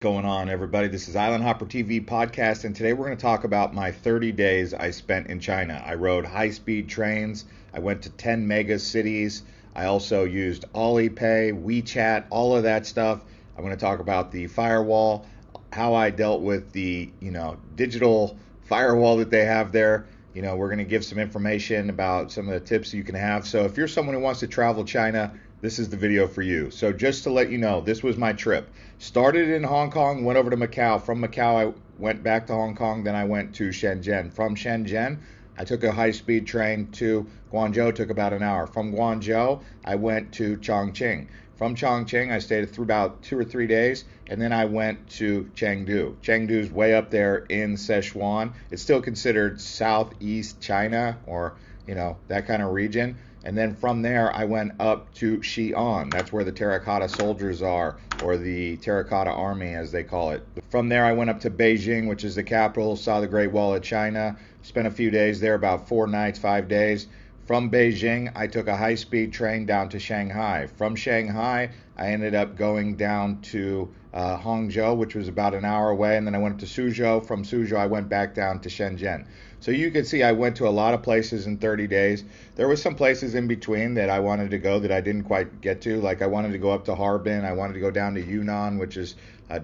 Going on, everybody? This is Island Hopper TV podcast, and today we're going to talk about my 30 days I spent in China. I rode high-speed trains. I went to 10 mega cities. I also used Alipay, WeChat, all of that stuff. I'm going to talk about the firewall, how I dealt with the digital firewall that they have there. We're going to give some information about some of the tips you can have. So if you're someone who wants to travel China, this is the video for you. So just to let you know, this was my trip. Started in Hong Kong, went over to Macau. From Macau, I went back to Hong Kong, then I went to Shenzhen. From Shenzhen, I took a high-speed train to Guangzhou, took about an hour. From Guangzhou, I went to Chongqing. From Chongqing, I stayed through about 2 or 3 days, and then I went to Chengdu. Chengdu's way up there in Sichuan. It's still considered southeast China, or that kind of region. And then from there, I went up to Xi'an. That's where the terracotta soldiers are, or the terracotta army, as they call it. From there, I went up to Beijing, which is the capital, saw the Great Wall of China, spent a few days there, about 4 nights, 5 days. From Beijing, I took a high-speed train down to Shanghai. From Shanghai, I ended up going down to Hangzhou, which was about an hour away, and then I went up to Suzhou. From Suzhou, I went back down to Shenzhen. So you can see I went to a lot of places in 30 days. There were some places in between that I wanted to go that I didn't quite get to. Like I wanted to go up to Harbin. I wanted to go down to Yunnan, which is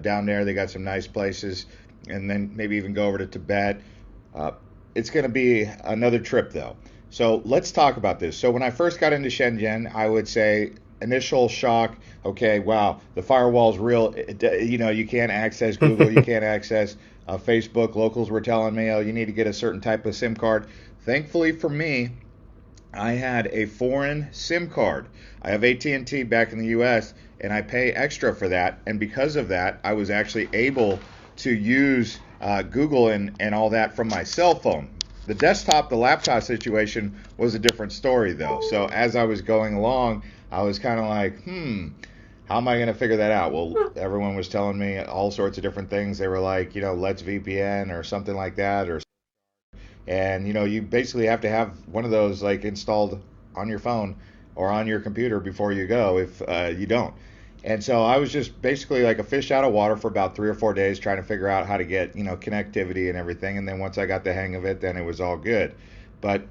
down there. They got some nice places. And then maybe even go over to Tibet. It's going to be another trip, though. So let's talk about this. So when I first got into Shenzhen, I would say initial shock, okay, wow, the firewall's real. You can't access Google, you can't access Facebook. Locals were telling me, oh, you need to get a certain type of SIM card. Thankfully for me, I had a foreign SIM card. I have AT&T back in the US, and I pay extra for that. And because of that, I was actually able to use Google and all that from my cell phone. The desktop, the laptop situation was a different story, though. So as I was going along, I was kind of like, how am I going to figure that out? Well, everyone was telling me all sorts of different things. They were like, let's VPN or something like that, and you basically have to have one of those like installed on your phone or on your computer before you go if you don't. And so I was just basically like a fish out of water for about 3 or 4 days trying to figure out how to get connectivity and everything. And then once I got the hang of it, then it was all good. But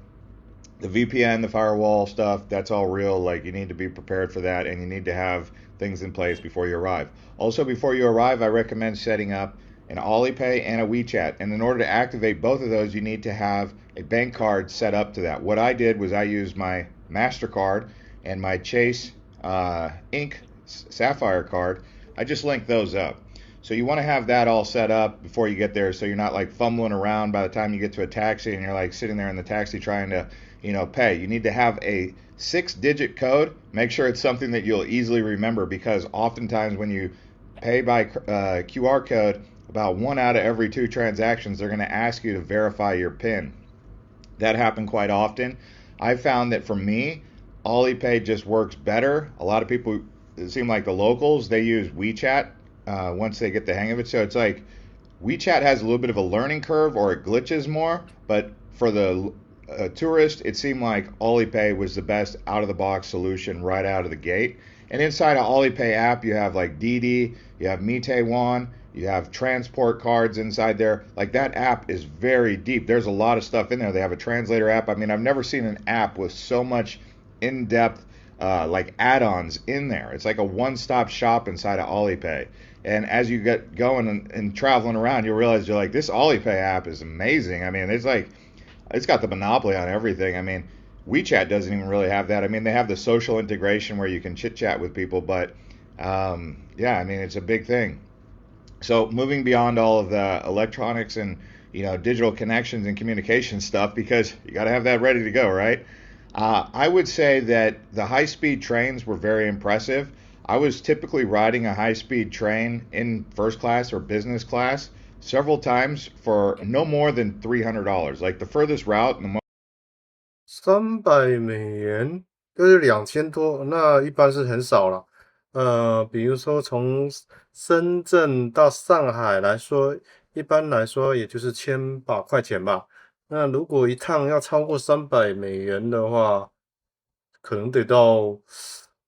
the VPN, the firewall stuff, that's all real. Like you need to be prepared for that, and you need to have things in place before you arrive. Also, before you arrive, I recommend setting up an Alipay and a WeChat. And in order to activate both of those, you need to have a bank card set up to that. What I did was I used my MasterCard and my Chase Inc. Sapphire card. I just linked those up. So you want to have that all set up before you get there, so you're not like fumbling around by the time you get to a taxi and you're like sitting there in the taxi trying to pay. You need to have a 6-digit code. Make sure it's something that you'll easily remember, because oftentimes when you pay by QR code, about 1 out of every 2 transactions, they're going to ask you to verify your PIN. That happened quite often. I found that for me, Alipay just works better. A lot of people, it seem like the locals, they use WeChat once they get the hang of it. So it's like WeChat has a little bit of a learning curve, or it glitches more. But for the tourist, it seemed like Alipay was the best out-of-the-box solution right out of the gate. And inside of Alipay app, you have like Didi, you have Meitaiwan, you have transport cards inside there. Like that app is very deep. There's a lot of stuff in there. They have a translator app. I mean, I've never seen an app with so much in-depth like add-ons in there. It's like a one-stop shop inside of Alipay. And as you get going and traveling around, you'll realize you're like, this Alipay app is amazing. I mean, it's got the monopoly on everything. I mean, WeChat doesn't even really have that. I mean, they have the social integration where you can chit-chat with people, but yeah, I mean, it's a big thing. So moving beyond all of the electronics and digital connections and communication stuff, because you got to have that ready to go, right? I would say that the high-speed trains were very impressive. I was typically riding a high-speed train in first class or business class several times for no more than $300. Like the furthest route, and the 300美元就是2000多，那一般是很少了。比如说从深圳到上海来说，一般来说也就是千把块钱吧。那如果一趟要超过300美元的话，可能得到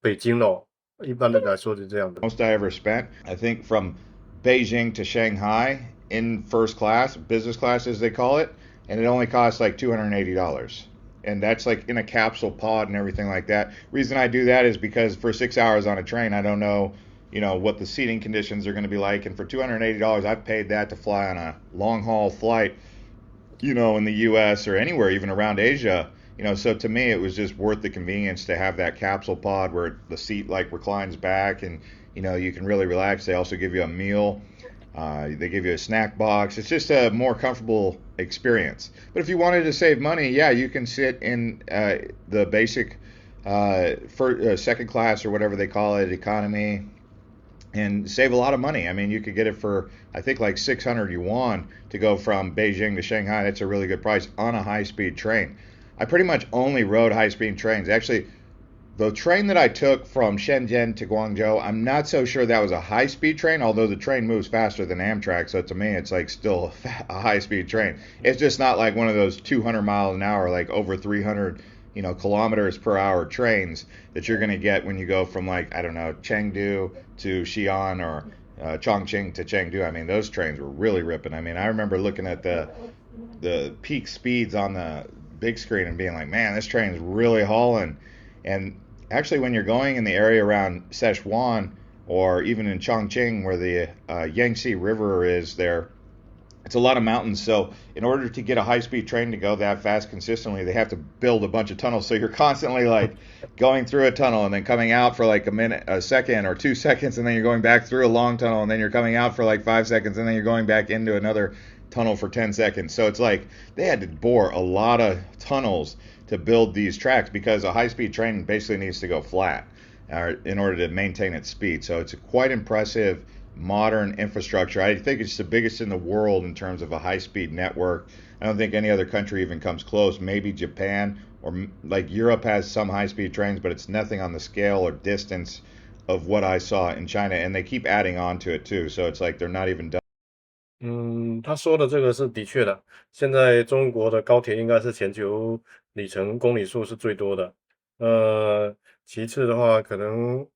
北京咯。一般的来说是这样的。most I ever spent, I think from Beijing to Shanghai in first class, business class as they call it, and it only costs like $280. And that's like in a capsule pod and everything like that. Reason I do that is because for 6 hours on a train, I don't know, what the seating conditions are going to be like. And for $280, I've paid that to fly on a long haul flight, in the U.S. or anywhere, even around Asia. So to me, it was just worth the convenience to have that capsule pod where the seat like reclines back and you can really relax. They also give you a meal. They give you a snack box. It's just a more comfortable experience. But if you wanted to save money, yeah, you can sit in the basic second class or whatever they call it, economy, and save a lot of money. I mean, you could get it for, I think, like 600 yuan to go from Beijing to Shanghai. That's a really good price on a high-speed train. I pretty much only rode high-speed trains. Actually, the train that I took from Shenzhen to Guangzhou, I'm not so sure that was a high-speed train, although the train moves faster than Amtrak, so to me it's like still a high-speed train. It's just not like one of those 200 miles an hour, like over 300 kilometers per hour trains that you're going to get when you go from, like, I don't know, Chengdu to Xi'an or Chongqing to Chengdu. I mean, those trains were really ripping. I mean, I remember looking at the peak speeds on the big screen and being like, man, this train's really hauling. And actually, when you're going in the area around Sichuan or even in Chongqing where the Yangtze River is there, it's a lot of mountains. So in order to get a high-speed train to go that fast consistently, they have to build a bunch of tunnels. So you're constantly like going through a tunnel and then coming out for like a second or 2 seconds, and then you're going back through a long tunnel, and then you're coming out for like 5 seconds, and then you're going back into another tunnel for 10 seconds. So it's like they had to bore a lot of tunnels to build these tracks because a high-speed train basically needs to go flat in order to maintain its speed. So it's a quite impressive modern infrastructure. I think it's the biggest in the world in terms of a high-speed network. I don't think any other country even comes close. Maybe Japan or like Europe has some high-speed trains, but it's nothing on the scale or distance of what I saw in China. And they keep adding on to it too. So it's like they're not even done. 他说的这个是的确的。现在中国的高铁应该是全球公里数是最多的。其次的话，可能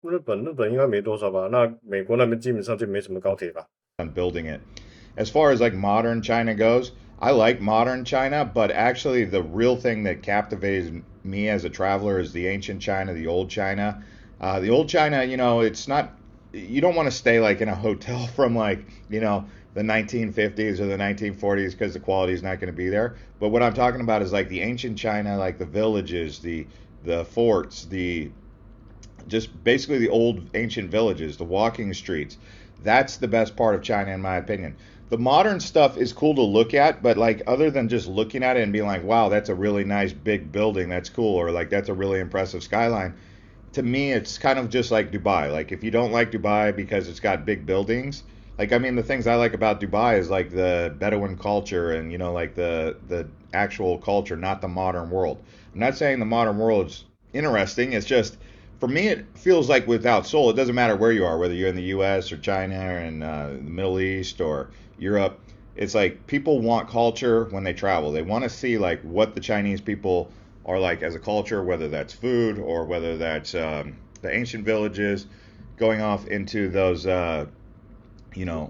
日本应该没多少吧？那美国那边基本上就没什么高铁吧？ On building it. As far as like modern China goes, I like modern China, but actually the real thing that captivates me as a traveler is the ancient China, the old China. The old China, it's not, you don't want to stay like in a hotel from like, the 1950s or the 1940s because the quality is not going to be there. But what I'm talking about is like the ancient China, like the villages, the forts, just basically the old ancient villages, the walking streets. That's the best part of China, in my opinion. The modern stuff is cool to look at, but like other than just looking at it and being like, wow, that's a really nice big building, that's cool, or like that's a really impressive skyline. To me, it's kind of just like Dubai. Like if you don't like Dubai because it's got big buildings, like I mean, the things I like about Dubai is like the Bedouin culture and like the actual culture, not the modern world. I'm not saying the modern world is interesting. It's just for me, it feels like without soul. It doesn't matter where you are, whether you're in the U.S. or China or in the Middle East or Europe. It's like people want culture when they travel. They want to see like what the Chinese people are like as a culture, whether that's food or whether that's the ancient villages, going off into those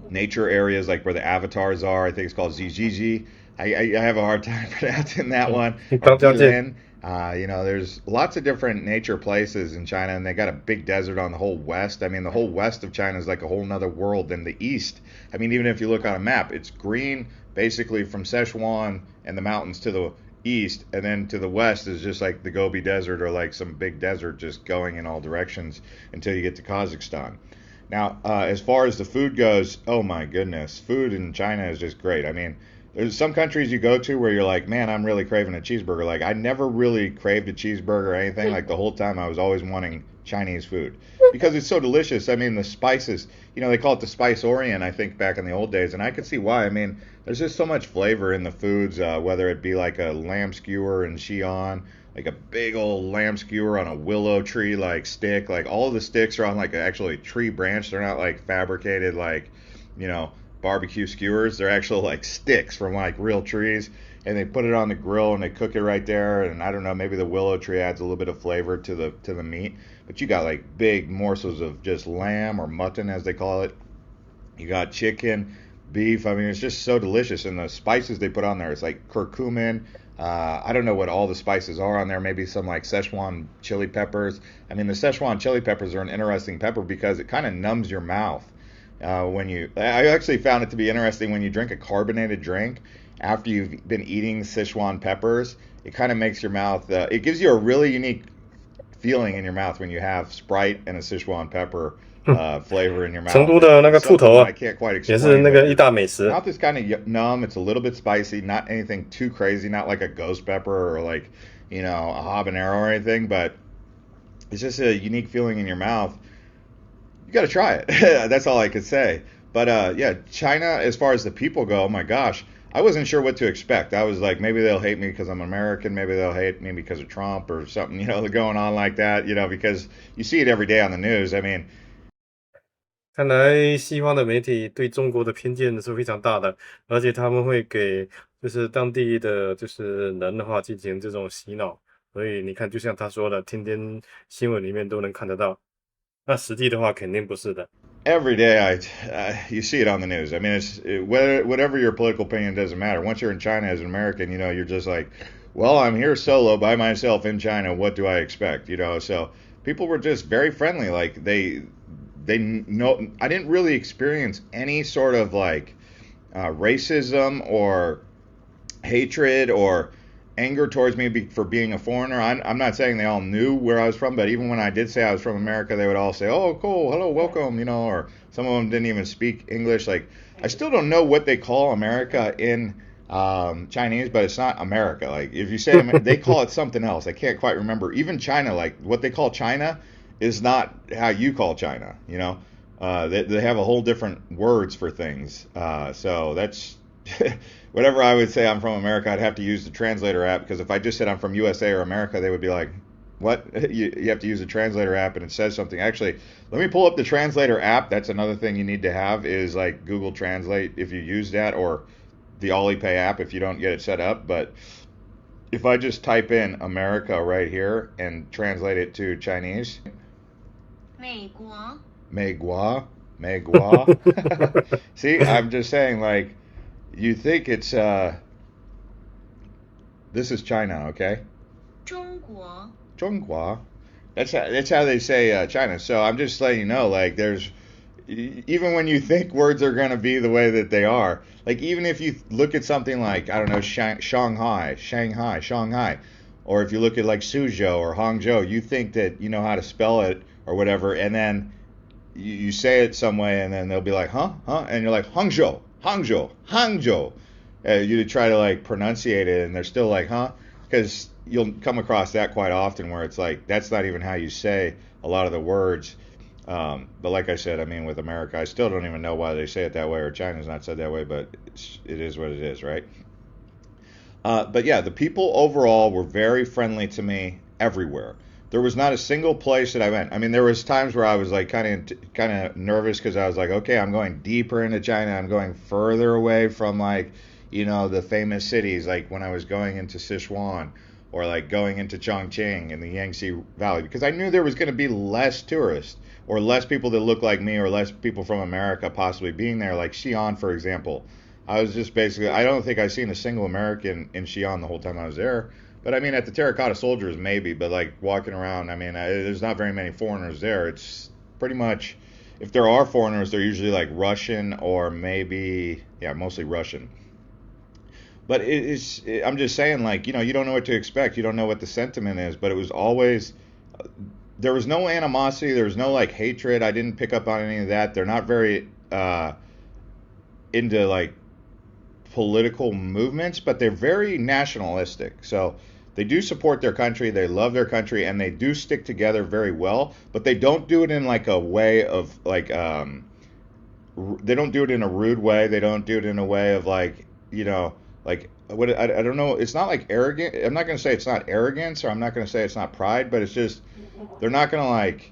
nature areas like where the avatars are. I think it's called Zijiji. I have a hard time pronouncing that one. Or Guilin. There's lots of different nature places in China, and they got a big desert on the whole west. I mean, the whole west of China is like a whole nother world than the east. I mean, even if you look on a map, it's green basically from Sichuan and the mountains to the east, and then to the west is just like the Gobi Desert or like some big desert just going in all directions until you get to Kazakhstan. Now, as far as the food goes, oh my goodness, food in China is just great. I mean, there's some countries you go to where you're like, man, I'm really craving a cheeseburger. Like, I never really craved a cheeseburger or anything. Like, the whole time I was always wanting Chinese food because it's so delicious. I mean, the spices, they call it the spice orient, I think, back in the old days. And I could see why. I mean, there's just so much flavor in the foods, whether it be like a lamb skewer in Xi'an, like a big old lamb skewer on a willow tree, like stick. Like, all of the sticks are on like actually a tree branch. They're not like fabricated, like, barbecue skewers. They're actual like sticks from like real trees, and they put it on the grill and they cook it right there. And I don't know, maybe the willow tree adds a little bit of flavor to the meat, but you got like big morsels of just lamb or mutton as they call it, You got chicken, beef. I mean, it's just so delicious. And the spices they put on there, it's like curcumin. I don't know what all the spices are on there. Maybe some like Szechuan chili peppers. I mean, the Szechuan chili peppers are an interesting pepper because it kind of numbs your mouth. I actually found it to be interesting when you drink a carbonated drink after you've been eating Szechuan peppers. It kind of makes your mouth, it gives you a really unique feeling in your mouth when you have Sprite and a Sichuan pepper flavor in your 成 mouth. 都的那个 It's 兔 something 头 that 啊，I can't quite 也是 explain, 那 but 个一大美食。 mouth is kind of numb. It's a little bit spicy, not anything too crazy, not like a ghost pepper or like, a habanero or anything, but it's just a unique feeling in your mouth. You got to try it. That's all I could say. But yeah, China, as far as the people go, oh my gosh, I wasn't sure what to expect. I was like, maybe they'll hate me because I'm American. Maybe they'll hate me because of Trump or something, going on like that, because you see it every day on the news. I mean, 看来西方的媒体对中国的偏见是非常大的，而且他们会给就是当地的就是人的话进行这种洗脑，所以你看，就像他说的，天天新闻里面都能看得到。那实际的话肯定不是的。every day you see it on the news. I mean, whatever your political opinion doesn't matter. Once you're in China as an American, you're just like, well, I'm here solo by myself in China. What do I expect? So people were just very friendly. Like they know I didn't really experience any sort of like racism or hatred or anger towards me for being a foreigner. I'm not saying they all knew where I was from, but even when I did say I was from America, they would all say, "Oh, cool, hello, welcome," or some of them didn't even speak English. Like, I still don't know what they call America in Chinese, but it's not America. Like, if you say they call it something else. I can't quite remember. Even China, like what they call China, is not how you call China. They have a whole different words for things. So that's whatever I would say I'm from America, I'd have to use the translator app, because if I just said I'm from USA or America, they would be like, what? You have to use the translator app and it says something. Actually, let me pull up the translator app. That's another thing you need to have is like Google Translate if you use that, or the Alipay app if you don't get it set up. But if I just type in America right here and translate it to Chinese, 美国 Megua. See, I'm just saying, like, you think it's this is China, okay? 中国 Zhonghua. That's how they say China. So I'm just letting you know, like, even when you think words are gonna be the way that they are, like, even if you look at something like, I don't know, Shanghai, or if you look at like Suzhou or Hangzhou, you think that you know how to spell it or whatever, and then you say it some way, and then they'll be like, huh, and you're like, Hangzhou. You try to like pronunciate it, and they're still like, huh, because you'll come across that quite often where it's like that's not even how you say a lot of the words. But like I said, I mean, with America, I still don't even know why they say it that way, or China's not said that way, but it is what it is, right? But yeah, the people overall were very friendly to me everywhere. There was not a single place that I went. I mean, there was times where I was like kind of nervous because I was like, okay, I'm going deeper into China. I'm going further away from like, the famous cities, like when I was going into Sichuan or like going into Chongqing in the Yangtze Valley, because I knew there was going to be less tourists or less people that look like me or less people from America possibly being there, like Xi'an, for example. I was just basically, I don't think I've seen a single American in Xi'an the whole time I was there. But I mean, at the Terracotta Soldiers, maybe. But like walking around, I mean, there's not very many foreigners there. It's pretty much, if there are foreigners, they're usually like Russian or maybe, yeah, mostly Russian. But I'm just saying, like, you don't know what to expect. You don't know what the sentiment is. But it was always, there was no animosity. There was no like hatred. I didn't pick up on any of that. They're not very into like political movements, but they're very nationalistic. So they do support their country, they love their country, and they do stick together very well. But they don't do it in like a way of like, they don't do it in a rude way. They don't do it in a way of like, like what I don't know. It's not like arrogant. I'm not going to say it's not arrogance, or I'm not going to say it's not pride, but it's just they're not going to like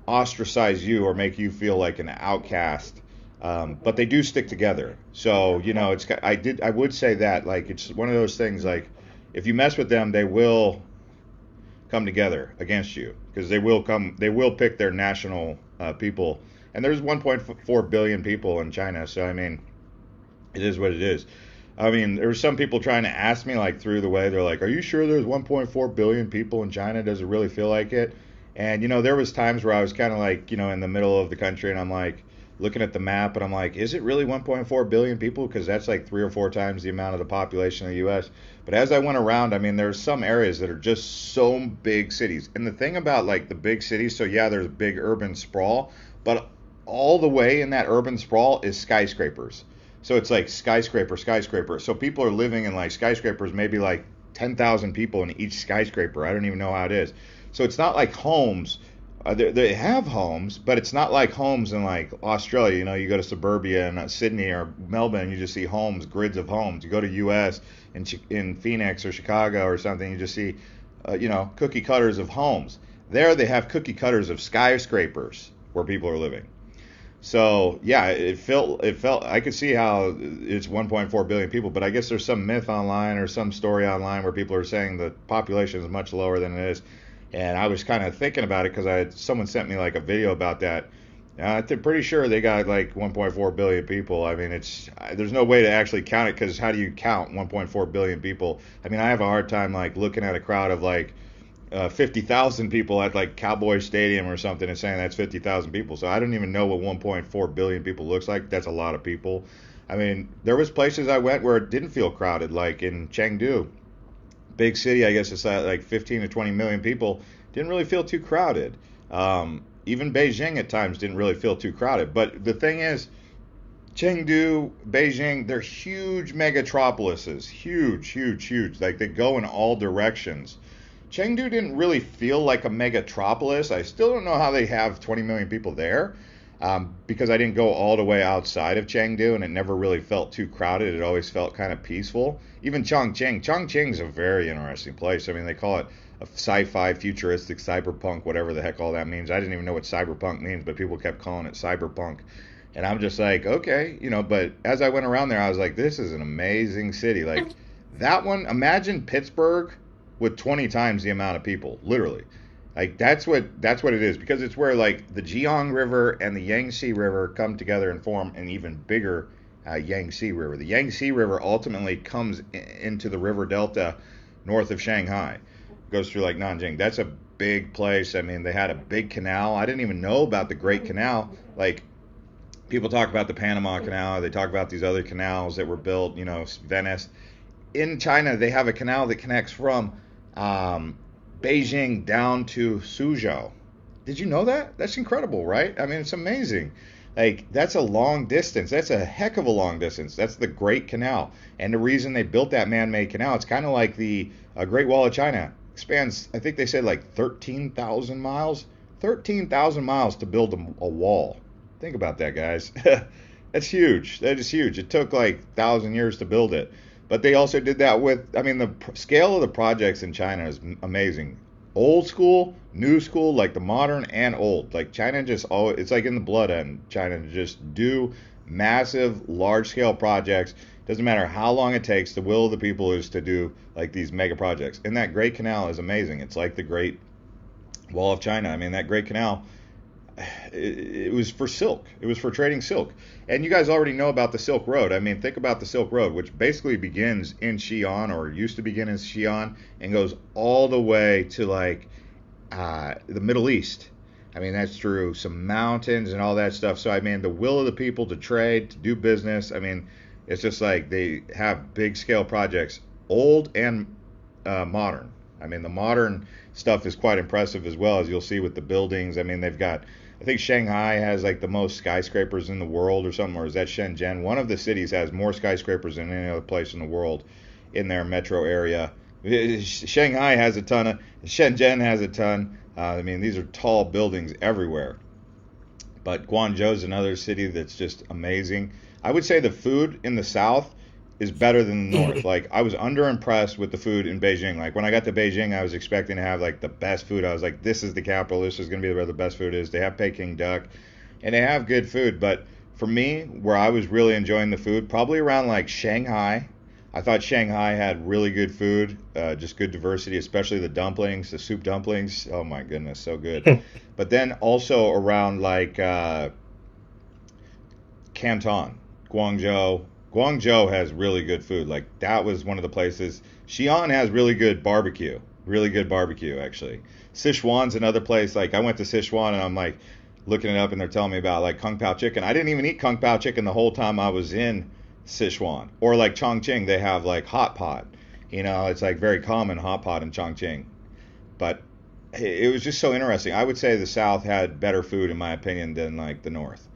ostracize you or make you feel like an outcast. But they do stick together. So I would say that like it's one of those things like if you mess with them, they will come together against you because they will pick their national people And there's 1.4 billion people in China, so I mean, it is what it is. I mean, there were some people trying to ask me like through the way. They're like, "Are you sure there's 1.4 billion people in China? Does it really feel like it?" And there was times where I was kind of like, in the middle of the country, and I'm like looking at the map, and I'm like, "Is it really 1.4 billion people? Because that's like 3 or 4 times the amount of the population of the U.S." But as I went around, I mean, there's some areas that are just so big cities. And the thing about like the big cities, so yeah, there's big urban sprawl, but all the way in that urban sprawl is skyscrapers. So it's like skyscraper, skyscraper. So people are living in like skyscrapers, maybe like 10,000 people in each skyscraper. I don't even know how it is. So it's not like homes. They have homes, but it's not like homes in like Australia. You go to suburbia in Sydney or Melbourne, you just see homes, grids of homes. You go to U.S. in Phoenix or Chicago or something, you just see, cookie cutters of homes. There they have cookie cutters of skyscrapers where people are living. So yeah, it felt I could see how it's 1.4 billion people, but I guess there's some myth online or some story online where people are saying the population is much lower than it is. And I was kind of thinking about it because someone sent me like a video about that. I'm pretty sure they got like 1.4 billion people. I mean, there's no way to actually count it because how do you count 1.4 billion people? I mean, I have a hard time like looking at a crowd of like 50,000 people at like Cowboy Stadium or something and saying that's 50,000 people. So I don't even know what 1.4 billion people looks like. That's a lot of people. I mean, there was places I went where it didn't feel crowded, like in Chengdu, big city. I guess it's like 15 to 20 million people. Didn't really feel too crowded. Even Beijing at times didn't really feel too crowded. But the thing is, Chengdu, Beijing, they're huge megatropolises. Huge, huge, huge. Like they go in all directions. Chengdu didn't really feel like a megatropolis. I still don't know how they have 20 million people there because I didn't go all the way outside of Chengdu and it never really felt too crowded. It always felt kind of peaceful. Even Chongqing. Chongqing's a very interesting place. I mean, they call it a sci-fi, futuristic, cyberpunk, whatever the heck all that means. I didn't even know what cyberpunk means, but people kept calling it cyberpunk. And I'm just like, okay, but as I went around there, I was like, this is an amazing city. Like that one, imagine Pittsburgh with 20 times the amount of people, literally. Like that's what it is, because it's where like the Jiang River and the Yangtze River come together and form an even bigger Yangtze River. The Yangtze River ultimately comes into the river delta north of Shanghai, goes through like Nanjing. That's a big place. I mean, they had a big canal. I didn't even know about the Great Canal. Like people talk about the Panama Canal, they talk about these other canals that were built, Venice. In China, they have a canal that connects from Beijing down to Suzhou. Did you know that? That's incredible, right? I mean, it's amazing. Like, that's a long distance. That's a heck of a long distance. That's the Great Canal. And the reason they built that man-made canal, it's kind of like the Great Wall of China. Expands, I think they said like 13,000 miles. 13,000 miles to build a wall. Think about that, guys. That's huge. That is huge. It took like 1,000 years to build it. But they also did that with, I mean, the scale of the projects in China is amazing. Old school, new school, like the modern and old. Like China just always, it's like in the blood in China to just do massive, large scale projects. Doesn't matter how long it takes. The will of the people is to do like these mega projects. And that Great Canal is amazing. It's like the Great Wall of China. I mean, that Great Canal, it was for silk. It was for trading silk. And you guys already know about the Silk Road. I mean, think about the Silk Road, which basically begins in Xi'an, or used to begin in Xi'an, and goes all the way to like the Middle East. I mean, that's through some mountains and all that stuff. So, I mean, the will of the people to trade, to do business. I mean, it's just like they have big scale projects, old and modern. I mean, the modern stuff is quite impressive as well, as you'll see with the buildings. I mean, they've got, I think Shanghai has like the most skyscrapers in the world or something, or is that Shenzhen? One of the cities has more skyscrapers than any other place in the world in their metro area. Shanghai has a ton Shenzhen has a ton. I mean, these are tall buildings everywhere. But Guangzhou's another city that's just amazing. I would say the food in the south is better than the north. Like, I was underimpressed with the food in Beijing. Like, when I got to Beijing, I was expecting to have like the best food. I was like, this is the capital. This is going to be where the best food is. They have Peking duck, and they have good food. But for me, where I was really enjoying the food, probably around like Shanghai. I thought Shanghai had really good food, just good diversity, especially the dumplings, the soup dumplings. Oh my goodness, so good. But then also around like Canton, Guangzhou. Guangzhou has really good food. Like that was one of the places. Xi'an has really good barbecue. Really good barbecue, actually. Sichuan's another place. Like I went to Sichuan and I'm like looking it up and they're telling me about like Kung Pao chicken. I didn't even eat Kung Pao chicken the whole time I was in Sichuan. Or like Chongqing, they have like hot pot. You know, it's like very common hot pot in Chongqing. But it was just so interesting. I would say the South had better food, in my opinion, than like the North.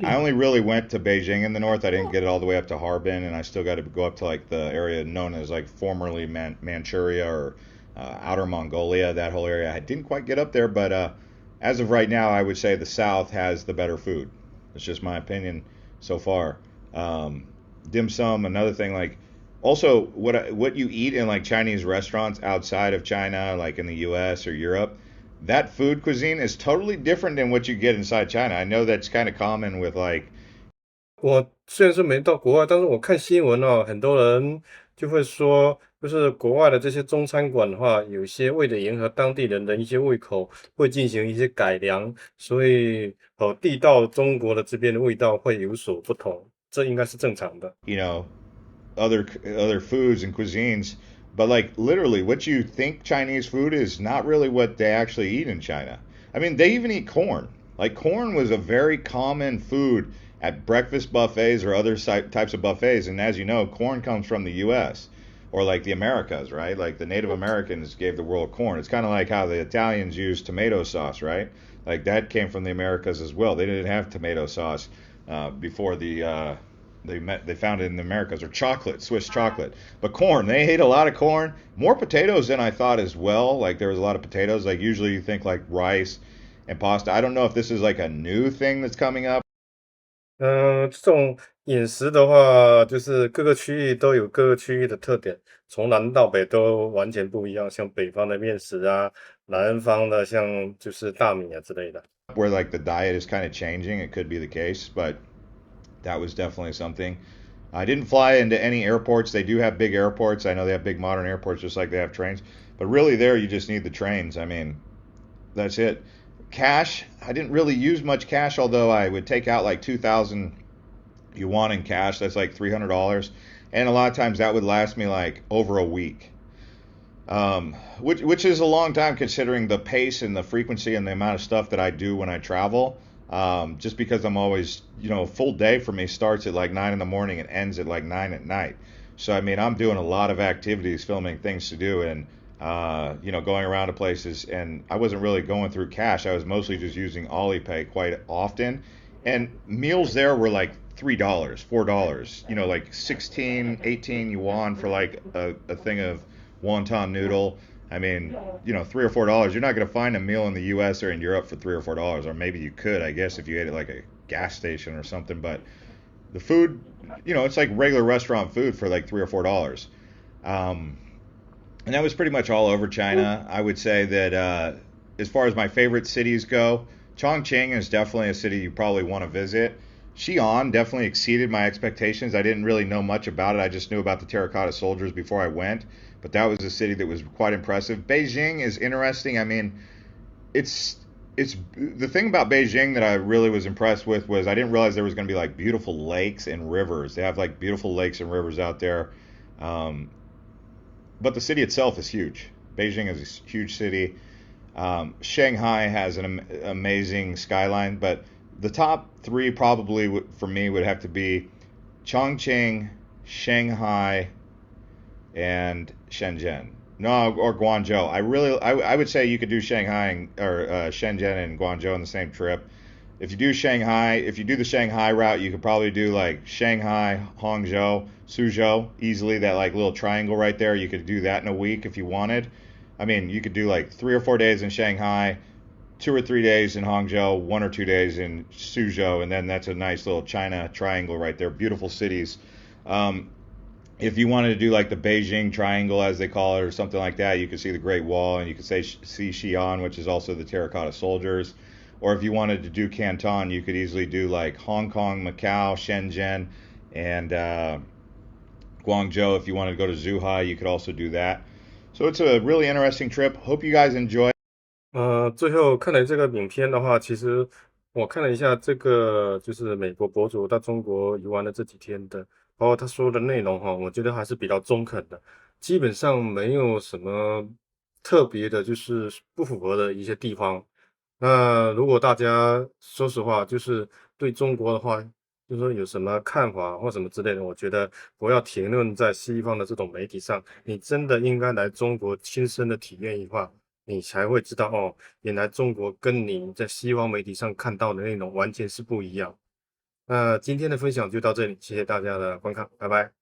I only really went to Beijing in the North. I didn't get it all the way up to Harbin, and I still got to go up to like the area known as like formerly Manchuria or Outer Mongolia, that whole area. I didn't quite get up there, but as of right now, I would say the South has the better food. It's just my opinion so far. Dim sum, another thing, like also what you eat in like Chinese restaurants outside of China, like in the U.S. or Europe, that food cuisine is totally different than what you get inside China. I know that's kind of common with like 我虽然说没到国外，但是我看新闻哦，很多人就会说，就是国外的这些中餐馆的话，有些为了迎合当地人的一些胃口，会进行一些改良，所以地道中国的这边的味道会有所不同，这应该是正常的。you know other foods and cuisines, but like literally what you think Chinese food is not really what they actually eat in China. I mean, they even eat corn. Like corn was a very common food at breakfast buffets or other types of buffets, and as you know, corn comes from the U.S. or like the Americas, right? Like the Native Americans gave the world corn. It's kind of like how the Italians use tomato sauce, right? Like that came from the Americas as well. They didn't have tomato sauce before they found it in the Americas, or chocolate, Swiss chocolate. But corn, they ate a lot of corn, more potatoes than I thought as well. Like there was a lot of potatoes. Like usually you think like rice and pasta. I don't know if this is like a new thing that's coming up. 这种饮食的话，就是各个区域都有各个区域的特点，从南到北都完全不一样。像北方的面食啊，南方的像就是大米啊之类的。Where like the diet is kind of changing, it could be the case, but that was definitely something. I didn't fly into any airports. They do have big airports. I know they have big modern airports just like they have trains. But really there you just need the trains. I mean, that's it. Cash, I didn't really use much cash, although I would take out like 2,000 yuan in cash. That's like $300. And a lot of times that would last me like over a week. Which is a long time considering the pace and the frequency and the amount of stuff that I do when I travel. Just because I'm always, full day for me starts at like 9 in the morning and ends at like 9 at night. So, I mean, I'm doing a lot of activities, filming things to do, and, going around to places. And I wasn't really going through cash. I was mostly just using Alipay quite often. And meals there were like $3, $4, like 16, 18 yuan for like a thing of wonton noodle. I mean, $3 or $4. You're not going to find a meal in the U.S. or in Europe for $3 or $4, or maybe you could, I guess, if you ate at like a gas station or something. But the food, it's like regular restaurant food for like $3 or $4. And that was pretty much all over China. I would say that as far as my favorite cities go, Chongqing is definitely a city you probably want to visit. Xi'an definitely exceeded my expectations. I didn't really know much about it. I just knew about the terracotta soldiers before I went. But that was a city that was quite impressive. Beijing is interesting. I mean, it's the thing about Beijing that I really was impressed with was I didn't realize there was going to be like beautiful lakes and rivers. They have like beautiful lakes and rivers out there. But the city itself is huge. Beijing is a huge city. Shanghai has an amazing skyline, but the top three probably for me would have to be Chongqing, Shanghai, and Shenzhen. No, or Guangzhou. I would say you could do Shanghai or Shenzhen and Guangzhou on the same trip. If you do the Shanghai route, you could probably do like Shanghai, Hangzhou, Suzhou easily. That like little triangle right there. You could do that in a week if you wanted. I mean, you could do like 3 or 4 days in Shanghai, 2 or 3 days in Hangzhou, 1 or 2 days in Suzhou, and then that's a nice little China triangle right there. Beautiful cities. If you wanted to do like the Beijing Triangle, as they call it, or something like that, you could see the Great Wall, and you could see Xi'an, which is also the terracotta soldiers. Or if you wanted to do Canton, you could easily do like Hong Kong, Macau, Shenzhen, and Guangzhou. If you wanted to go to Zhuhai, you could also do that. So it's a really interesting trip. Hope you guys enjoy. 最后看来这个影片的话，其实我看了一下这个，就是美国博主到中国游玩的这几天的，包括他说的内容哈，我觉得还是比较中肯的，基本上没有什么特别的，就是不符合的一些地方。那如果大家说实话，就是对中国的话，就是说有什么看法或什么之类的，我觉得不要评论在西方的这种媒体上，你真的应该来中国亲身的体验一下，你才会知道哦。原来中国跟你在西方媒体上看到的内容完全是不一样。那今天的分享就到这里，谢谢大家的观看，拜拜。